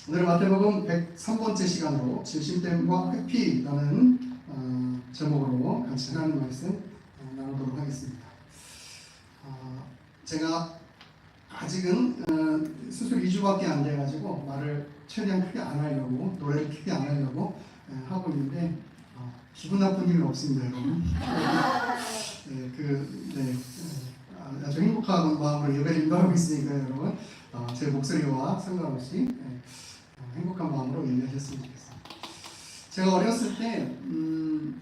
오늘 마태복음 103번째 시간으로 진실됨과 회피라는 제목으로 같이 하나님 말씀 나누도록 하겠습니다. 제가 아직은 수술 2주밖에 안 돼가지고 말을 최대한 크게 안 하려고, 노래를 크게 안 하려고 하고 있는데 기분 나쁜 일은 없습니다, 여러분. 아주 행복한 마음으로 예배를 인도하고 있으니까 여러분 제 목소리와 상관없이 행복한 마음으로 예배하셨으면 좋겠습니다. 제가 어렸을 때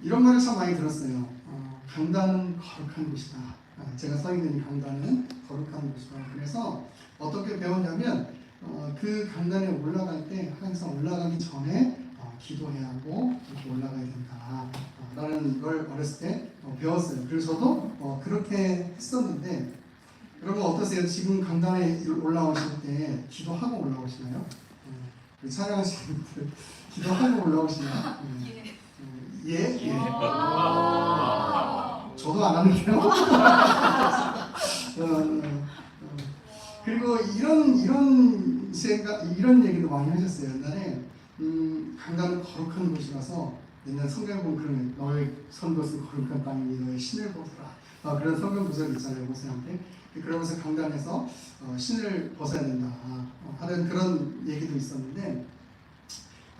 이런 말을 참 많이 들었어요. 강단은 거룩한 곳이다. 제가 서 있는 이 강단은 거룩한 곳이다. 그래서 어떻게 배웠냐면 그 강단에 올라갈 때 항상 올라가기 전에 기도해야 하고 이렇게 올라가야 된다 라는 걸 어렸을 때 배웠어요. 그래서 저도 그렇게 했었는데 여러분 어떠세요? 지금 강단에 올라오실 때 기도하고 올라오시나요? 찬양하시는 분들 기도하고 올라오시나요? 예? 저도 안 하는데요. 그리고 이런 얘기도 많이 하셨어요. 옛날에 강단은 거룩한 곳이라서 옛날 성경 보면 그런 너의 선 곳은 거룩한 땅이니 너의 신을 벗어라. 그런 성경 구절이 있잖아요. 모세한테. 그러면서 강단에서 신을 벗어야 된다 하는 그런 얘기도 있었는데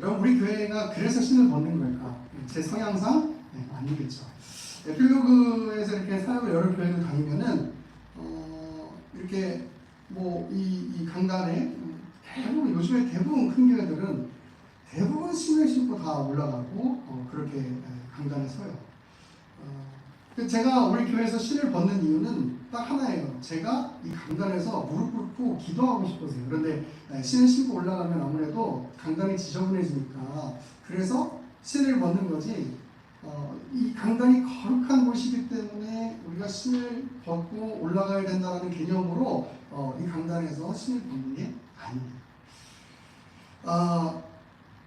여러분 우리 교회가 그래서 신을 벗는 걸까? 제 성향상 아니겠죠. 에필로그에서 이렇게 사역을 여러 교회를 다니면은 이렇게 뭐 이 강단에 대부분 요즘에 대부분 큰 교회들은 대부분 신을 신고 다 올라가고 그렇게 강단에 서요. 제가 우리 교회에서 신을 벗는 이유는 딱 하나예요. 제가 이 강단에서 무릎 꿇고 기도하고 싶어서요. 그런데 신을 신고 올라가면 아무래도 강단이 지저분해지니까 그래서 신을 벗는 거지. 이 강단이 거룩한 곳이기 때문에 우리가 신을 벗고 올라가야 된다는 개념으로 이 강단에서 신을 벗는 게 아닙니다.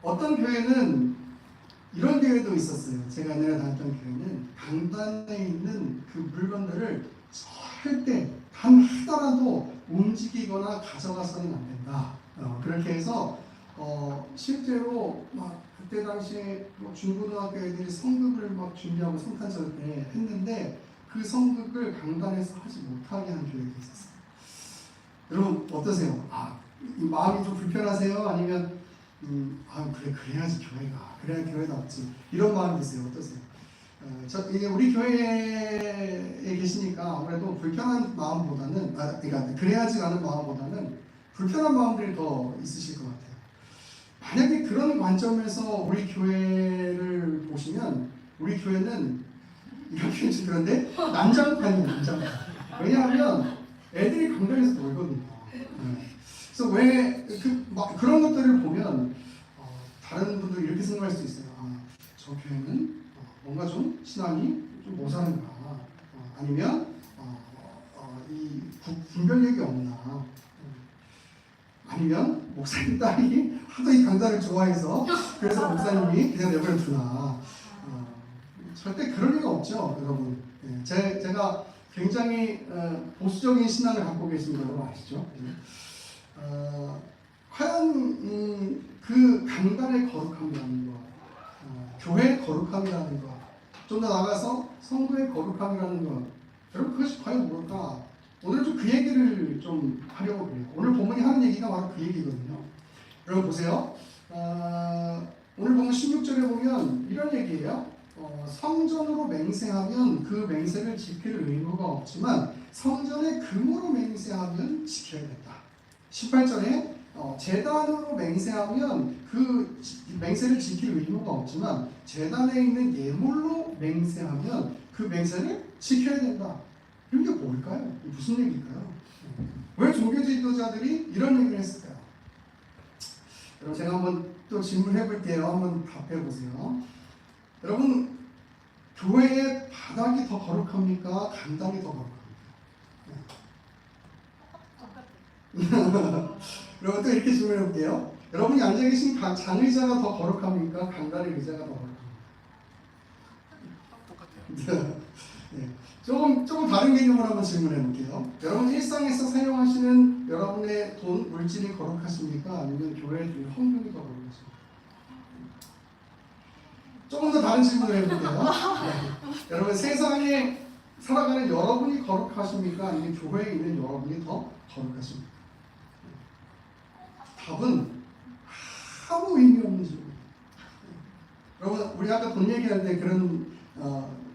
어떤 교회는 이런 교회도 있었어요. 제가 옛날에 다녔던 교회는 강단에 있는 그 물건들을 절대 단 하나라도 움직이거나 가져가서는 안 된다. 그렇게 해서 실제로 막 그때 당시에 중고등학교 애들이 성극을 막 준비하고 성탄절 때 했는데 그 성극을 강단에서 하지 못하게 한 교회도 있었어요. 여러분 어떠세요? 이 마음이 좀 불편하세요? 아니면 그래 그래야지 교회가 그래야 교회가 없지 이런 마음이 드세요? 어떠세요? 이게 우리 교회에 계시니까 아무래도 불편한 마음보다는 그러니까 그래야지라는 마음보다는 불편한 마음들이 더 있으실 것 같아요. 만약에 그런 관점에서 우리 교회를 보시면 우리 교회는 이렇게 그런데 난장판이에요. 난장판. 왜냐하면 애들이 강단에서 놀거든요. 그래서 왜 그런 것들을 보면 다른 분들이 이렇게 생각할 수 있어요. 저 교회는 뭔가 좀 신앙이 좀 모자란가 아니면 이 분별력이 없나 아니면 목사님 딸이 하도 이 강단을 좋아해서 그래서 목사님이 그냥 내버려두나 절대 그럴 리가 없죠. 여러분 제가 굉장히 보수적인 신앙을 갖고 계신 거 여러분 아시죠? 과연 그 강단의 거룩함이라는 것, 교회의 거룩함이라는 것, 좀 더 나아가서 성도의 거룩함이라는 것, 여러분 그것이 과연 뭘까? 오늘 좀 그 얘기를 좀 하려고 그래요. 오늘 본문이 하는 얘기가 바로 그 얘기거든요. 여러분 보세요. 오늘 보면 16절에 보면 이런 얘기예요. 성전으로 맹세하면 그 맹세를 지킬 의무가 없지만 성전의 금으로 맹세하면 지켜야 된다. 18절에 제단으로 맹세하면 그 맹세를 지킬 의무가 없지만 제단에 있는 예물로 맹세하면 그 맹세를 지켜야 된다. 이게 뭘까요? 무슨 얘기일까요? 왜 종교 지도자들이 이런 얘기를 했을까요? 여러분 제가 한번 또 질문해 볼게요. 한번 답해 보세요. 여러분 교회의 바닥이 더 거룩합니까? 강단이 더 거룩합니까? 여러분 또 이렇게 질문해 볼게요. 여러분이 앉아 계신 장의자가 더 거룩합니까? 강단의 의자가 더 거룩합니까? 똑같아요. 네. 조금 다른 개념으로 한번 질문해 볼게요. 여러분 일상에서 사용하시는 여러분의 돈, 물질이 거룩하십니까? 아니면 교회에 드리는 헌금이 더 거룩하십니까? 조금 더 다른 질문을 해볼게요. 네. 여러분 세상에 살아가는 여러분이 거룩하십니까? 아니면 교회에 있는 여러분이 더 거룩하십니까? 답은 아무 의미 없는 질문이에요. 여러분 우리 아까 돈 얘기할 때 그런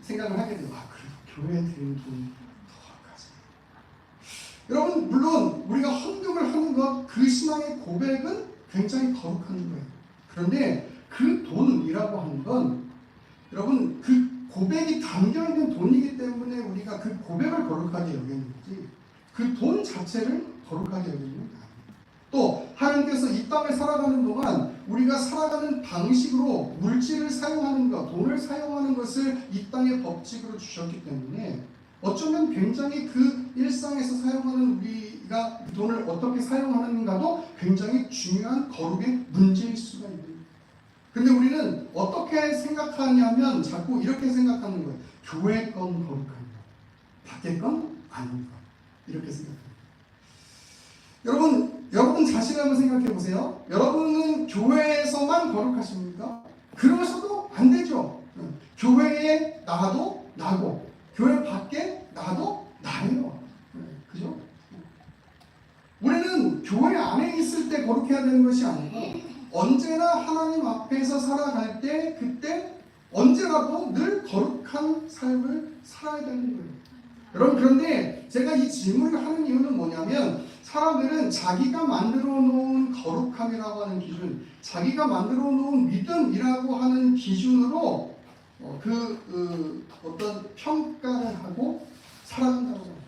생각을 하게 돼요. 그래도 교회에 드리는 돈이 더 거룩하지. 여러분 물론 우리가 헌금을 하는 것, 그 신앙의 고백은 굉장히 거룩한 거예요. 그런데 그 돈이라고 하는 건 여러분 그 고백이 담겨있는 돈이기 때문에 우리가 그 고백을 거룩하게 여기는 거지 그 돈 자체를 거룩하게 여기는 건 아니에요. 또 하나님께서 이 땅을 살아가는 동안 우리가 살아가는 방식으로 물질을 사용하는 것, 돈을 사용하는 것을 이 땅의 법칙으로 주셨기 때문에 어쩌면 굉장히 그 일상에서 사용하는 우리가 돈을 어떻게 사용하는가도 굉장히 중요한 거룩의 문제일 수가 있는 거예요. 근데 우리는 어떻게 생각하냐면 자꾸 이렇게 생각하는 거예요. 교회 건 거룩한 것, 밖에 건 아닌 것. 이렇게 생각합니다. 여러분 자신을 한번 생각해 보세요. 여러분은 교회에서만 거룩하십니까? 그러셔도 안 되죠. 교회에 나도 나고, 교회 밖에 나도 나예요. 그죠? 우리는 교회 안에 있을 때 거룩해야 되는 것이 아니고, 언제나 하나님 앞에서 살아갈 때, 그때 언제라도 늘 거룩한 삶을 살아야 되는 거예요. 여러분, 그런데 제가 이 질문을 하는 이유는 뭐냐면, 사람들은 자기가 만들어 놓은 거룩함이라고 하는 기준, 자기가 만들어 놓은 믿음이라고 하는 기준으로 어떤 평가를 하고 살아간다고 합니다.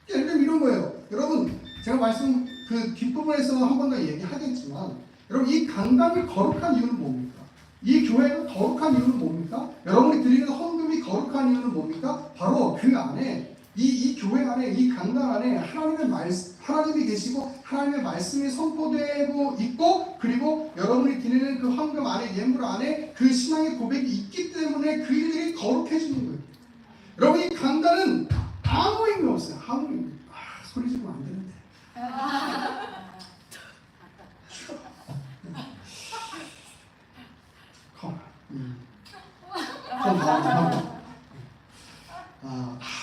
예를 들면 이런 거예요. 여러분, 제가 말씀 그 뒷부분에서 한 번 더 얘기하겠지만, 여러분 이 강당이 거룩한 이유는 뭡니까? 이 교회가 거룩한 이유는 뭡니까? 여러분이 드리는 헌금이 거룩한 이유는 뭡니까? 바로 그 안에 이 교회 안에, 이 강당 안에 하나님이 계시고 하나님의 말씀이 선포되고 있고, 그리고 여러분이 드리는 그 헌금 안에, 예물 안에 그 신앙의 고백이 있기 때문에 그 일들이 거룩해지는 거예요. 여러분 이 강단은 아무 의미 없어요. 아무 의미. 소리 지르면 안 되는데.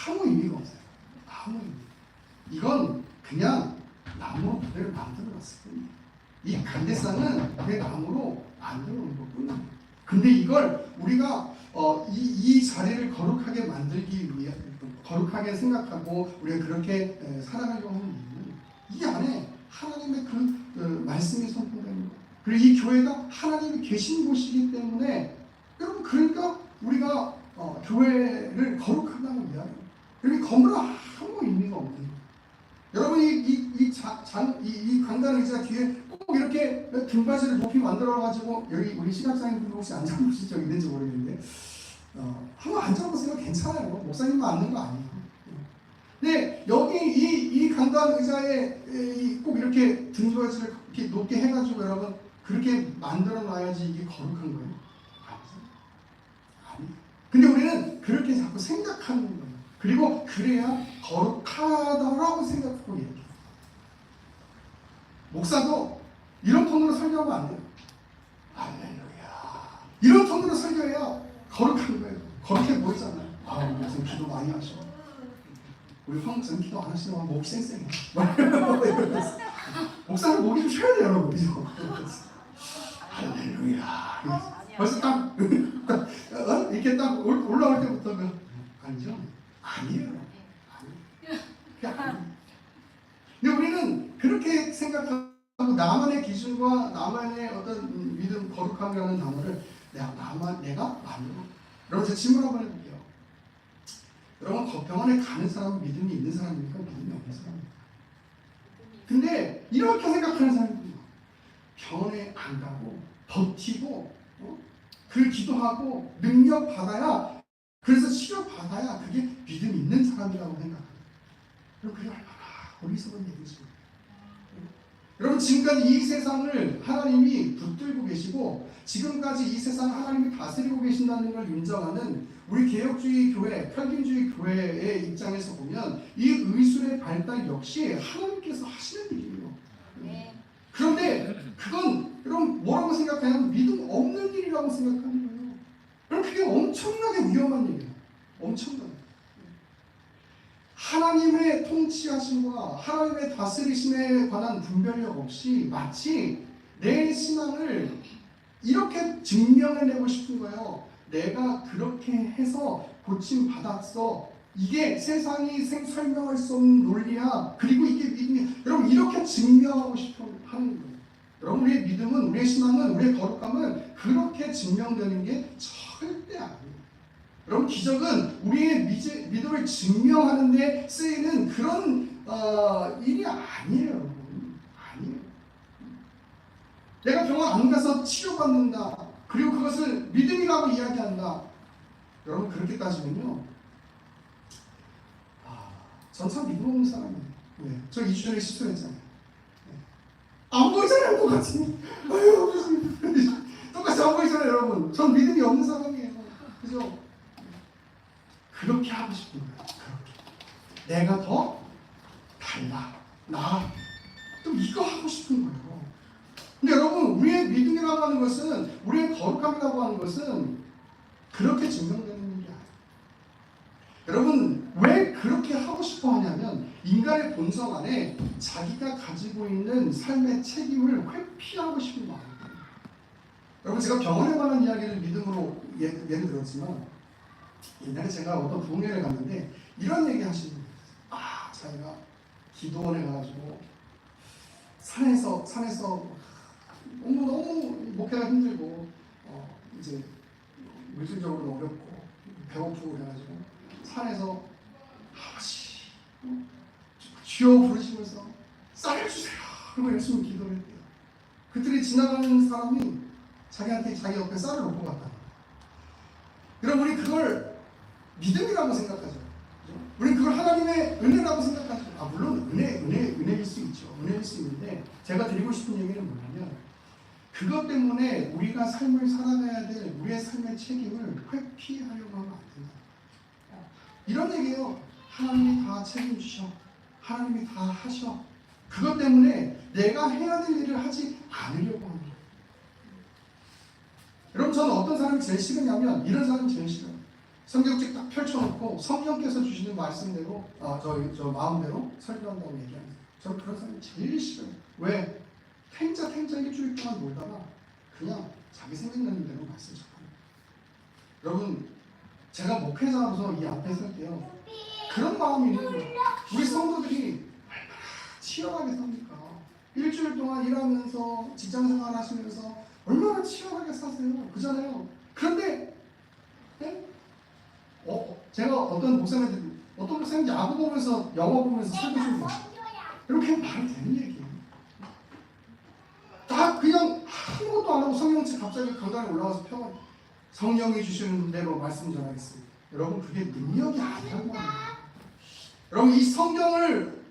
아무 의미가 없어요. 아무 의미. 이건 그냥 나무로 부대를 만들어놨을 뿐이에요. 이 간대상은 그 나무로 만들어놓은 것뿐이에요. 근데 이걸 우리가 이 자리를 거룩하게 만들기 위해, 거룩하게 생각하고 우리가 그렇게 살아가려고 하는 이유는 이 안에 하나님의 그 말씀이 선포되는 거예요. 그리고 이 교회가 하나님이 계신 곳이기 때문에, 여러분 그러니까 우리가 교회를 거룩하다고 이야기해요. 여기 건물은 아무 의미가 없는 거예요. 여러분이 이 강단 의자 뒤에 꼭 이렇게 등받이를 높이 만들어가지고, 여기 우리 신학자님들 혹시 앉아보신 적 있는지 모르겠는데, 한번 앉아보세요. 괜찮아요. 목사님만 앉는 거 아니에요. 근데 여기 이 강단 의자에 꼭 이렇게 등받이를 이렇게 높게 해가지고 여러분 그렇게 만들어 놔야지 이게 거룩한 거예요? 아니에요. 근데 우리는 그렇게 자꾸 생각하는 거예요. 그리고 그래야 거룩하다라고 생각하고 얘기해요. 목사도 이런 톤으로 설교하면 안 돼요. 할렐루야. 이런 톤으로 설교해야 거룩한 거예요. 거룩해 보이잖아요. 목사님 기도 많이 하셔. 우리 황목사님 기도 안 하시는 목 쌩쌩해. 목사님 목이 좀 쉬어야 돼요, 여러분. 할렐루야. 벌써 딱 이렇게 딱 올라올 때부터 아니죠? 아니에요. 근데 우리는 그렇게 생각하고 나만의 기준과 나만의 어떤 믿음, 거룩함이라는 단어를 내가 만들어. 여러분 제가 질문 한번 해볼게요. 여러분 병원에 가는 사람은 믿음이 있는 사람입니까? 믿음이 없는 사람입니까? 근데 이렇게 생각하는 사람들이 병원에 안 가고 버티고 그 기도하고 능력 받아야, 그래서 치료 받아야 그게 믿음 있는 사람이라고 생각합니다. 그럼 그게 얼마나 어리석은 얘기죠. 여러분 지금까지 이 세상을 하나님이 붙들고 계시고 지금까지 이 세상을 하나님이 다스리고 계신다는 걸 인정하는 우리 개혁주의 교회, 평균주의 교회의 입장에서 보면 이 의술의 발달 역시 하나님께서 하시는 일이에요. 네. 그런데 그건 여러분 뭐라고 생각하냐면 믿음 없는 일이라고 생각하는 거예요. 여러분 그게 엄청나게 위험한 일이에요. 엄청나게. 하나님의 통치하심과 하나님의 다스리심에 관한 분별력 없이 마치 내 신앙을 이렇게 증명해내고 싶은 거예요. 내가 그렇게 해서 고침 받았어. 이게 세상이 설명할 수 없는 논리야. 그리고 이게 믿음이 여러분 이렇게 증명하고 싶어 하는 거예요. 여러분 우리의 믿음은 우리의 신앙은 우리의 거룩함은 그렇게 증명되는 게 절대 아니에요. 여러분 기적은 우리의 믿음을 증명하는 데 쓰이는 그런 일이 아니에요. 여러분. 아니에요. 내가 병원 안 가서 치료받는다. 그리고 그것을 믿음이라고 이야기한다. 여러분 그렇게 따지면요. 전 참 믿음 없는 사람이에요. 네. 저 2주 전에 실수했잖아요. 네. 안 보이잖아요, 똑같이. 똑같이 안 보이잖아요, 여러분. 전 믿음이 없는 사람이에요. 그죠? 그렇게 하고 싶은 거예요. 그렇게. 내가 더 달라. 또 이거 하고 싶은 거예요. 근데 여러분, 우리의 믿음이라고 하는 것은, 우리의 거룩함이라고 하는 것은 그렇게 증명되는 일이 아니에요. 여러분, 왜 그렇게 하고 싶어 하냐면, 인간의 본성 안에 자기가 가지고 있는 삶의 책임을 회피하고 싶은 마음이에요. 여러분, 제가 병원에 관한 이야기를 믿음으로 예를 들었지만, 옛날에 제가 어떤 부흥회를 갔는데 이런 얘기 하시는 거예요. 자기가 기도원에 가가지고 산에서 너무 목회가 힘들고 이제 물질적으로 어렵고 배고프고 그래가지고 산에서 아버지 주여 부르시면서 쌀을 주세요. 그리고 열심히 기도를 했대요. 그들이 지나가는 사람이 자기한테 자기 옆에 쌀을 놓고 갔다. 여러분 우리 그걸 믿음이라고 생각하죠. 우리 그걸 하나님의 은혜라고 생각하죠. 물론 은혜일 수 있죠. 은혜일 수 있는데 제가 드리고 싶은 얘기는 뭐냐면 그것 때문에 우리가 삶을 살아가야 될 우리의 삶의 책임을 회피하려고 하면 안 된다. 이런 얘기예요. 하나님이 다 책임지셔. 하나님이 다 하셔. 그것 때문에 내가 해야 될 일을 하지 않으려고 합니다. 여러분 저는 어떤 사람이 제일 싫으냐면 이런 사람이 제일 싫어요. 성경책 딱 펼쳐놓고 성령께서 주시는 말씀대로 저 마음대로 설교한다고 얘기합니다. 저는 그런 사람이 제일 싫어요. 왜? 탱자 일주일 동안 놀다가 그냥 자기 생각나는 대로 말씀 전합니다. 여러분 제가 목회자로서 이 앞에 설 때요 그런 마음이 있는 거예요. 우리 성도들이 얼마나 치열하게 삽니까? 일주일 동안 일하면서 직장생활 하시면서 얼마나 치열하게 사세요. 그잖아요. 그런데 네? 제가 어떤 목사님 야구 보면서 영화 보면서 설교 좀 해요. 이렇게 말이 되는 얘기예요. 다 그냥 아무것도 안 하고 성령책 갑자기 교단에 올라와서 평안 성령이 주시는 대로 말씀 전하겠습니다. 여러분 그게 능력이 아니라고 합니다. 여러분 이 성경을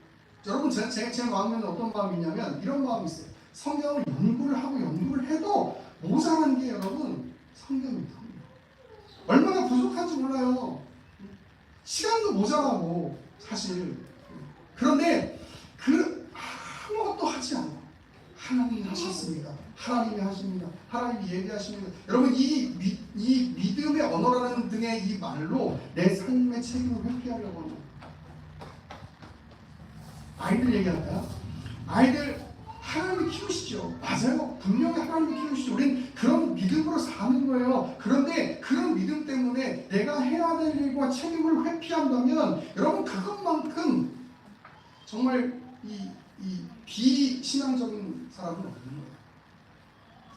여러분 제 마음에는 어떤 마음이냐면 이런 마음이 있어요. 성경을 연구를 해도 모자란 게 여러분 성경입니다. 얼마나 부족한지 몰라요. 시간도 모자라고 사실. 그런데 아무것도 하지 않고 하나님이 하셨습니다. 하나님이 하십니다. 하나님이 얘기하십니다. 여러분 이 믿음의 언어라는 등의 이 말로 내 삶의 책임을 회피하려고 합니다. 아이들 얘기할까요? 아이들 하나님이 키우시죠. 맞아요. 분명히 하나님이 키우시죠. 우린 그런 믿음으로 사는 거예요. 그런데 그런 믿음 때문에 내가 해야 될 일과 책임을 회피한다면 여러분 그것만큼 정말 이 비신앙적인 사람은 없는 거예요.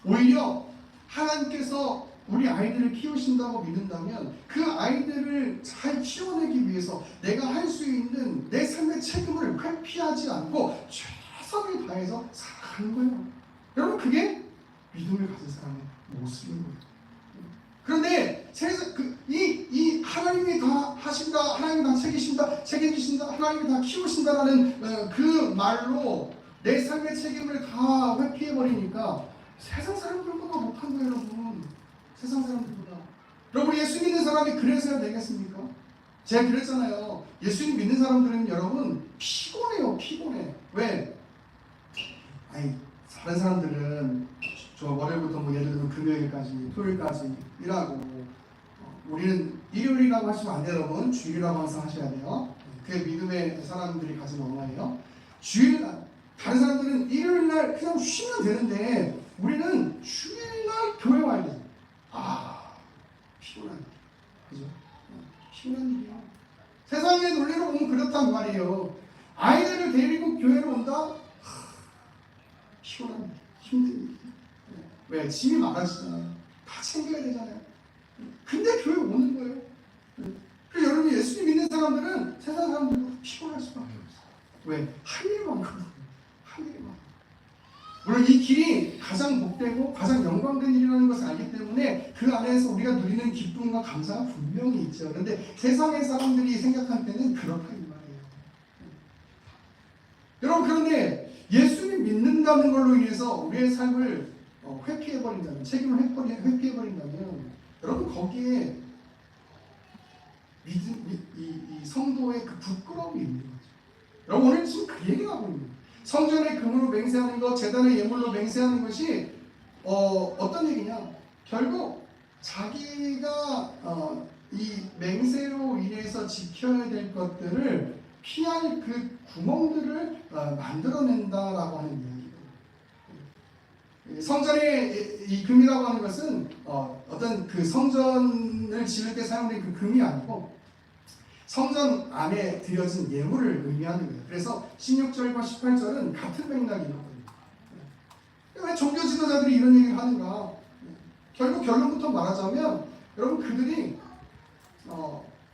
오히려 하나님께서 우리 아이들을 키우신다고 믿는다면 그 아이들을 잘 키워내기 위해서 내가 할 수 있는 내 삶의 책임을 회피하지 않고 최선을 다해서 살아가는 거예요. 여러분 그게 믿음을 가진 사람의 모습인 거예요. 그런데 이 하나님이 다 하신다, 하나님이 다 책임지신다, 하나님이 다 키우신다라는 그 말로 내 삶의 책임을 다 회피해버리니까 세상 사람들보다 못한 거예요, 여러분. 세상 사람들보다. 여러분, 예수 믿는 사람이 그래서야 되겠습니까? 제가 그랬잖아요. 예수님 믿는 사람들은 여러분 피곤해요, 피곤해. 왜? 아니, 다른 사람들은 저 월요일부터 뭐 예를 들면 금요일까지, 토요일까지 일하고, 우리는 일요일이라고 하시면 안 돼요, 여러분. 주일이라고 항상 하셔야 돼요. 그게 믿음의 사람들이 가진 언어예요. 주일날, 다른 사람들은 일요일날 그냥 쉬면 되는데 우리는 주일날 교회 와야 돼. 피곤한 일. 그죠? 피곤한 일이야. 세상의 논리로 보면 그렇단 말이에요. 아이들을 데리고 교회로 온다? 피곤한 일, 힘든 일. 왜? 짐이 많아지잖아요. 다 챙겨야 되잖아요. 근데 교회 오는 거예요. 그래서 여러분, 예수님 믿는 사람들은 세상 사람들보다 피곤할 수밖에 없어요. 왜? 할 일이 많거든요. 할 일이 많아요. 물론 이 길이 가장 복되고 가장 영광된 일이라는 것을 알기 때문에 그 안에서 우리가 누리는 기쁨과 감사가 분명히 있죠. 그런데 세상의 사람들이 생각할 때는 그렇다 이 말이에요. 여러분, 그런데 예수님 믿는다는 걸로 인해서 우리의 삶을 회피해버린다면, 책임을 회피해버린다면 여러분, 거기에 이 성도의 그 부끄러움이 있는 거죠. 여러분, 오늘 지금 그 얘기를 하고 있는 거예요. 성전의 금으로 맹세하는 것, 제단의 예물로 맹세하는 것이 어떤 얘기냐? 결국 자기가 이 맹세로 인해서 지켜야 될 것들을 피할 그 구멍들을 만들어낸다라고 하는 이야기예요. 성전의 이 금이라고 하는 것은 어떤 그 성전을 지을 때 사용된 그 금이 아니고 성전 안에 드려진 예물을 의미하는 거예요. 그래서 16절과 18절은 같은 맥락이거든요. 왜 종교 지도자들이 이런 얘기를 하는가? 결국 결론부터 말하자면 여러분, 그들이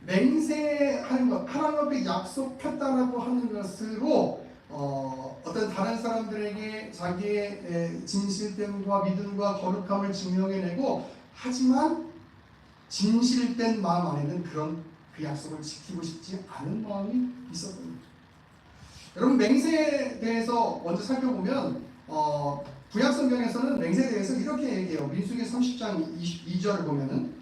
맹세하는 것, 하나님 앞에 약속했다라고 하는 것으로 어떤 다른 사람들에게 자기의 진실됨과 믿음과 거룩함을 증명해내고, 하지만 진실된 마음 안에는 그 약속을 지키고 싶지 않은 마음이 있었던 거죠. 여러분, 맹세에 대해서 먼저 살펴보면 구약 성경에서는 맹세에 대해서 이렇게 얘기해요. 민수기 30장 22절을 보면은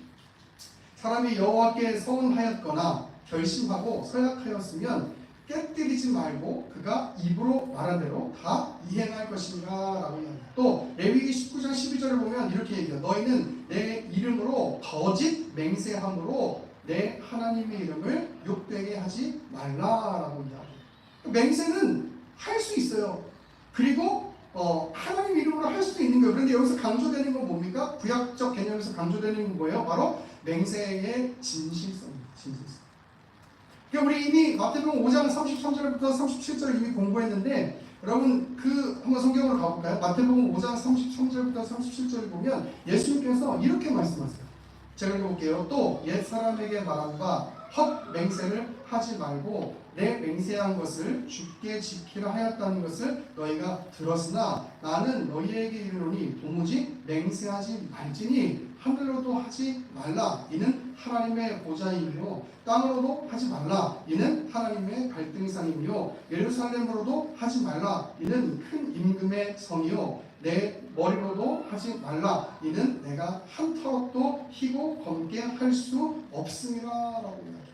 사람이 여호와께 서원하였거나 결심하고 서약하였으면 깨뜨리지 말고 그가 입으로 말한 대로 다 이행할 것인가 라고 이야기합니다. 또 레위기 19장 12절을 보면 이렇게 얘기해요. 너희는 내 이름으로 거짓 맹세함으로 내 하나님의 이름을 욕되게 하지 말라라고 이야기해요. 맹세는 할 수 있어요. 그리고 하나님 이름으로 할 수도 있는 거예요. 그런데 여기서 강조되는 건 뭡니까? 구약적 개념에서 강조되는 건 뭐예요? 바로 맹세의 진실성입니다. 진실성. 그러니까 우리 이미 마태복음 5장 33절부터 37절 이미 공부했는데, 여러분 한번 성경으로 가볼까요? 마태복음 5장 33절부터 37절을 보면 예수님께서 이렇게 말씀하세요. 제가 읽어볼게요. 또 옛사람에게 말한 바 헛 맹세를 하지 말고 내 맹세한 것을 주께 지키라 하였다는 것을 너희가 들었으나 나는 너희에게 이르노니 도무지 맹세하지 말지니 하늘로도 하지 말라 이는 하나님의 보좌이며 땅으로도 하지 말라 이는 하나님의 갈등상이며 예루살렘으로도 하지 말라 이는 큰 임금의 성이요 내 머리로도 하지 말라 이는 내가 한 턱도 희고 검게 할 수 없음이라 라고 이야기해요.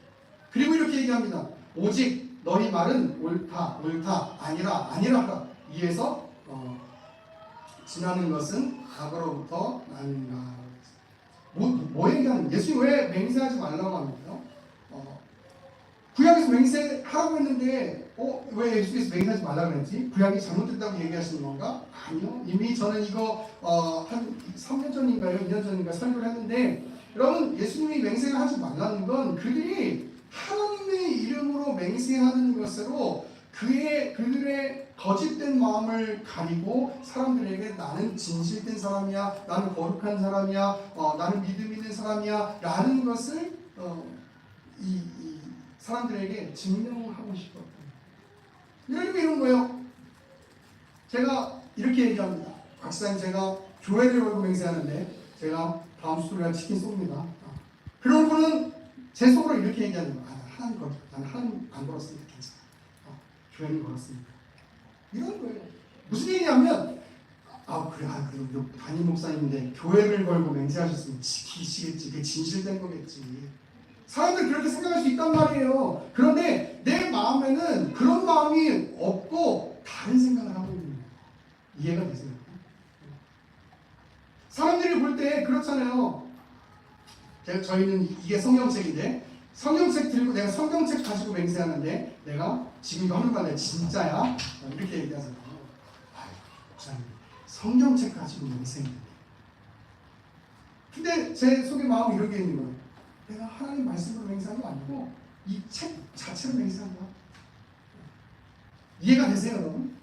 그리고 이렇게 얘기합니다. 오직 너희 말은 옳다 아니라 하라. 이에서 지나는 것은 과거로부터 나는가. 뭐 얘기하는 거예요? 예수님 왜 맹세하지 말라고 합니까? 구약에서 맹세하라고 했는데 왜 예수께서 맹세하지 말라고 그랬지? 구약이 잘못됐다고 얘기하시는 건가? 아니요. 이미 저는 이거 한 3년 전인가요? 2년 전인가 설교를 했는데, 여러분, 예수님이 맹세를 하지 말라는 건 그들이 하나님의 이름으로 맹세하는 것으로 그들의 거짓된 마음을 가리고 사람들에게 나는 진실된 사람이야, 나는 거룩한 사람이야, 나는 믿음 있는 사람이야 라는 것을 이 사람들에게 증명하고 싶었던 거예요. 이런 거예요. 제가 이렇게 얘기합니다. 박사님, 제가 교회를 열고 맹세하는데 제가 다음 주 토요일 치킨 쏩니다. 그런 분은 제 속으로 이렇게 얘기하는 거예요. 나는 하나님 안 걸었으니까 괜찮아. 교회는 걸었으니까. 이런 거예요. 무슨 얘기냐면 그래도 담임 목사님인데 교회를 걸고 맹세하셨으면 지키시겠지. 그게 진실된 거겠지. 사람들 그렇게 생각할 수 있단 말이에요. 그런데 내 마음에는 그런 마음이 없고 다른 생각을 하고 있는 거예요. 이해가 되세요? 사람들이 볼 때 그렇잖아요. 저희는 이게 성경책인데 성경책 들고 내가 성경책 가지고 맹세하는데 내가 지금 이거 하는 거 아니야 진짜야? 이렇게 얘기하잖아요. 목사님 성경책 가지고 맹세했는데 근데 제 속에 마음이 이렇게 있는 거예요. 내가 하나님 말씀으로 맹세한 거 아니고 이 책 자체로 맹세한 거야. 이해가 되세요 여러분?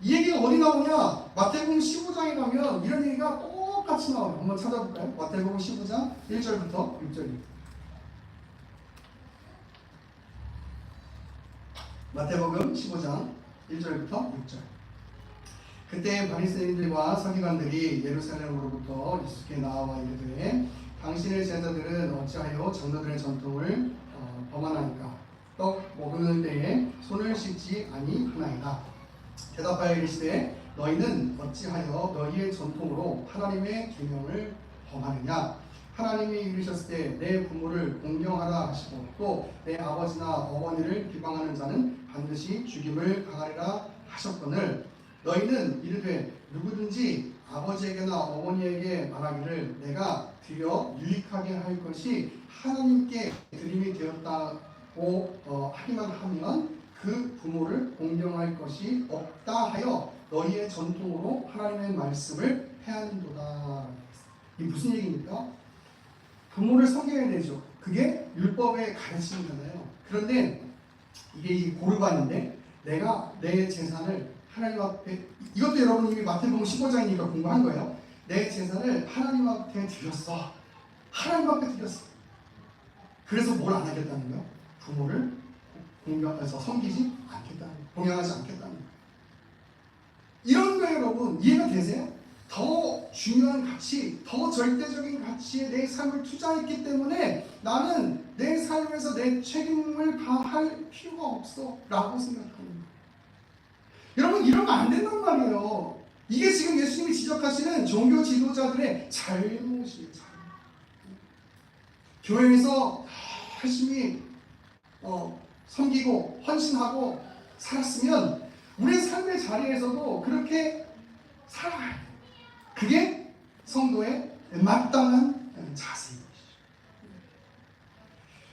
이 얘기가 어디 나오냐? 마태복음 15장에 가면 이런 얘기가 똑같이 나와요. 한번 찾아볼까요? 마태복음 15장 1절부터 6절입니다. 마태복음 15장 1절부터 6절. 그때 바리새인들과 서기관들이 예루살렘으로부터 예수께 나와 이르되 당신의 제자들은 어찌하여 장로들의 전통을 범하나이까? 떡 먹을 때에 손을 씻지 아니하나이다. 대답하여 이르시되 너희는 어찌하여 너희의 전통으로 하나님의 계명을 범하느냐? 하나님이 이르셨을 때 내 부모를 공경하라 하시고 또 내 아버지나 어머니를 비방하는 자는 반드시 죽임을 당하리라 하셨거늘 너희는 이르되 누구든지 아버지에게나 어머니에게 말하기를 내가 드려 유익하게 할 것이 하나님께 드림이 되었다고 하기만 하면 그 부모를 공경할 것이 없다 하여 너희의 전통으로 하나님의 말씀을 해하는도다. 이게 무슨 얘기입니까? 부모를 섬겨야 되죠. 그게 율법의 가르침이잖아요. 그런데 이게 고르반인데 내가 내 재산을 하나님 앞에 이것도 여러분 이미 마태복음 15장이니까 공부한 거예요. 내 재산을 하나님 앞에 드렸어. 하나님 앞에 드렸어. 그래서 뭘 안 하겠다는 거예요? 부모를 공경해서 섬기지 않겠다는 거예요. 공경하지 않겠다는 거예요. 이런 거예요 여러분. 이해가 되세요? 더 중요한 가치, 더 절대적인 가치에 내 삶을 투자했기 때문에 나는 내 삶에서 내 책임을 다할 필요가 없어 라고 생각하는 거예요. 여러분 이러면 안 된단 말이에요. 이게 지금 예수님이 지적하시는 종교 지도자들의 잘못이에요. 교회에서 열심히 섬기고 헌신하고 살았으면 우리의 삶의 자리에서도 그렇게 살아가야 돼요. 그게 성도의 마땅한 자세인 것이죠.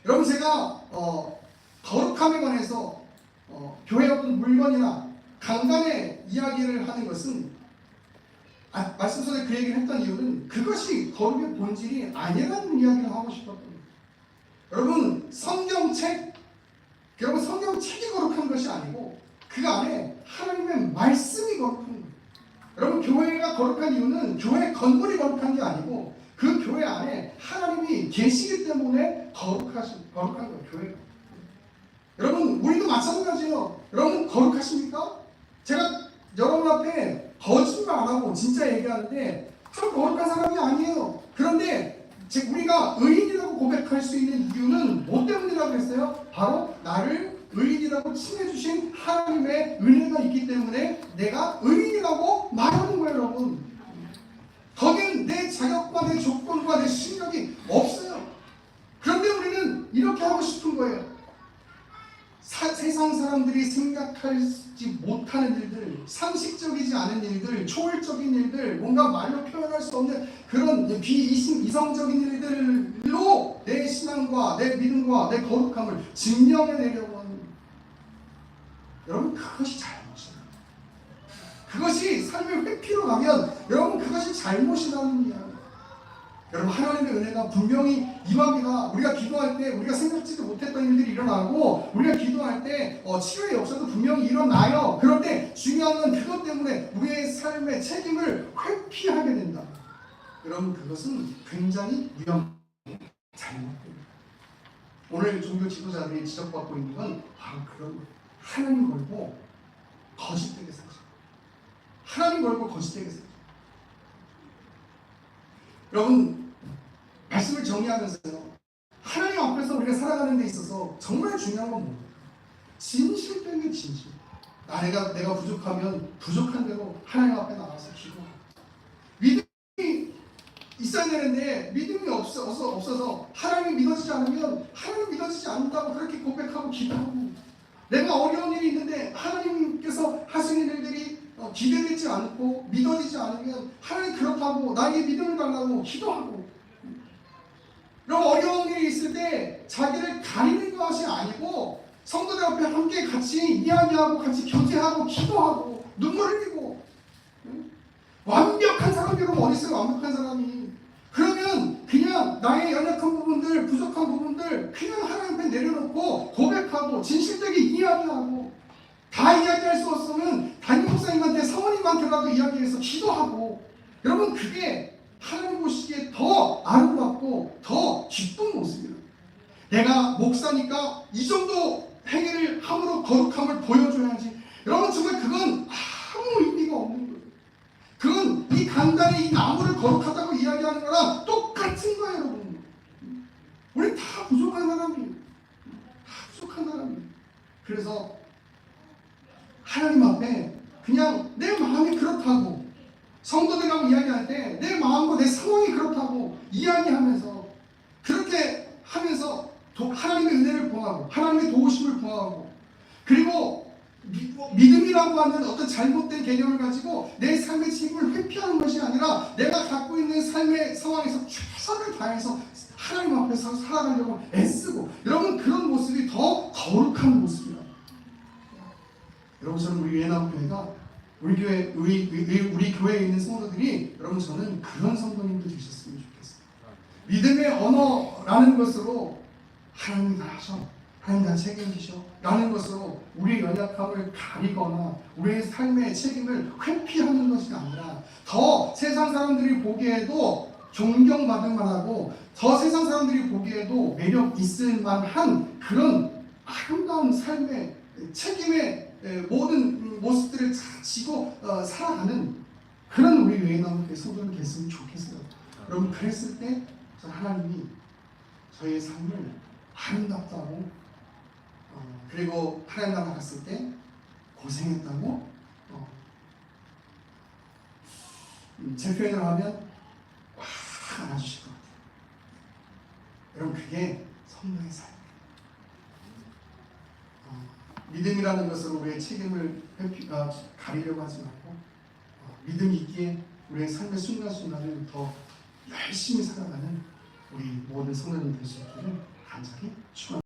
여러분 제가 거룩함에 관해서 교회 어떤 물건이나 강단의 이야기를 하는 것은 말씀 속에 그 얘기를 했던 이유는 그것이 거룩의 본질이 아니라는 이야기를 하고 싶었던 거예요. 여러분 성경책이 거룩한 것이 아니고 그 안에 하나님의 말씀이 거룩한 거예요. 여러분 교회가 거룩한 이유는 교회 건물이 거룩한 게 아니고 그 교회 안에 하나님이 계시기 때문에 거룩한 거예요. 교회가. 여러분 우리도 마찬가지예요. 여러분 거룩하십니까? 제가 여러분 앞에 거짓말 안 하고 진짜 얘기하는데 저 거룩한 사람이 아니에요. 그런데 우리가 의인이라고 고백할 수 있는 이유는 뭐 때문이라고 했어요? 바로 나를 의인이라고 칭해주신 하나님의 은혜가 있기 때문에 내가 의인이라고 말하는 거예요 여러분. 거긴 내 자격과 내 조건과 내 실력이 없어요. 그런데 우리는 이렇게 하고 싶은 거예요. 세상 사람들이 생각하지 못하는 일들, 상식적이지 않은 일들, 초월적인 일들, 뭔가 말로 표현할 수 없는 그런 이성적인 일들로 내 신앙과 내 믿음과 내 거룩함을 증명해내려고 하는 거예요. 여러분 그것이 잘못이에요. 그것이 삶의 회피로 가면 여러분 그것이 잘못이라는 이야기예요. 여러분 하나님의 은혜가 분명히 임합니다. 우리가 기도할 때 우리가 생각지도 못했던 일들이 일어나고 우리가 기도할 때 치유의 역사도 분명히 일어나요. 그런데 중요한 건 그것 때문에 우리의 삶의 책임을 회피하게 된다. 여러분 그것은 굉장히 위험한 잘못입니다. 오늘 종교 지도자들이 지적받고 있는 건 바로 그런 거예요. 하나님 걸고 거짓되게 살죠. 하나님 걸고 거짓되게 살죠. 여러분 말씀을 정리하면서요. 하나님 앞에서 우리가 살아가는 데 있어서 정말 중요한 건 뭐예요? 진실된 게 진실. 내가 부족하면 부족한 대로 하나님 앞에 나가서 기도하고, 믿음이 있어야 되는데 믿음이 없어서 하나님이 믿어지지 않으면 하나님 믿어지지 않는다고 그렇게 고백하고 기도하고, 내가 어려운 일이 있는데 하나님께서 하시는 일들이 기대되지 않고 믿어지지 않으면 하나님 그렇다고 나에게 믿음을 달라고 기도하고, 이런 어려운 일이 있을 때 자기를 가리는 것이 아니고 성도들 앞에 함께 같이 이야기하고 같이 교제하고 기도하고 눈물 흘리고. 완벽한 사람이 여러분 어디 있어요? 완벽한 사람이. 그러면 그냥 나의 연약한 부분들, 부족한 부분들 그냥 하나님 앞에 내려놓고 고백하고 진실되게 이야기하고, 다 이야기할 수 없으면 담임 목사님한테 사모님한테라도 이야기해서 기도하고, 여러분 그게 하나님 보시기에 더 아름답고 더 기쁜 모습이에요. 내가 목사니까 이 정도 행위를 함으로 거룩함을 보여줘야지. 여러분 정말 그건 아무 의미가 없는 거예요. 그건 이 강단에 이 나무를 거룩하다고 이야기하는 거랑 똑같은 거예요, 여러분. 우리 다 부족한 사람이에요. 다 부족한 사람이에요. 그래서 하나님 앞에 그냥 내 마음이 그렇다고, 성도들하고 이야기할 때 내 마음과 내 상황이 그렇다고 이야기하면서, 그렇게 하면서 하나님의 은혜를 구하고 하나님의 도우심을 구하고, 그리고 믿음이라고 하는 어떤 잘못된 개념을 가지고 내 삶의 책임을 회피하는 것이 아니라 내가 갖고 있는 삶의 상황에서 최선을 다해서 하나님 앞에서 살아가려고 애쓰고, 여러분 그런 모습이 더 거룩한 모습이에요. 여러분 저는 우리 예나교회가 우리 교회에 있는 성도들이, 여러분 저는 그런 성도님들 되셨으면 좋겠어요. 믿음의 언어라는 것으로 하나님 다 하셔, 하나님 다 책임지셔 라는 것으로 우리의 연약함을 가리거나 우리의 삶의 책임을 회피하는 것이 아니라, 더 세상 사람들이 보기에도 존경받을 만하고 더 세상 사람들이 보기에도 매력 있을 만한 그런 아름다운 삶의 책임의 모든 모습들을 지고 살아가는 그런 우리 외나무교회 성도는 됐으면 좋겠어요. 여러분 그랬을 때 하나님이 저희의 삶을 아름답다고, 그리고 하나님 나라 갔을 때 고생했다고, 제 표현을 하면 확 안아주실 것 같아요. 여러분 그게 성도의 삶이에요. 믿음이라는 것으로 우리의 책임을 가리려고 하지 말고, 믿음이 있기에 우리의 삶의 순간순간을 더 열심히 살아가는 우리 모든 성도님 될 수 있기를 간절히 축원합니다.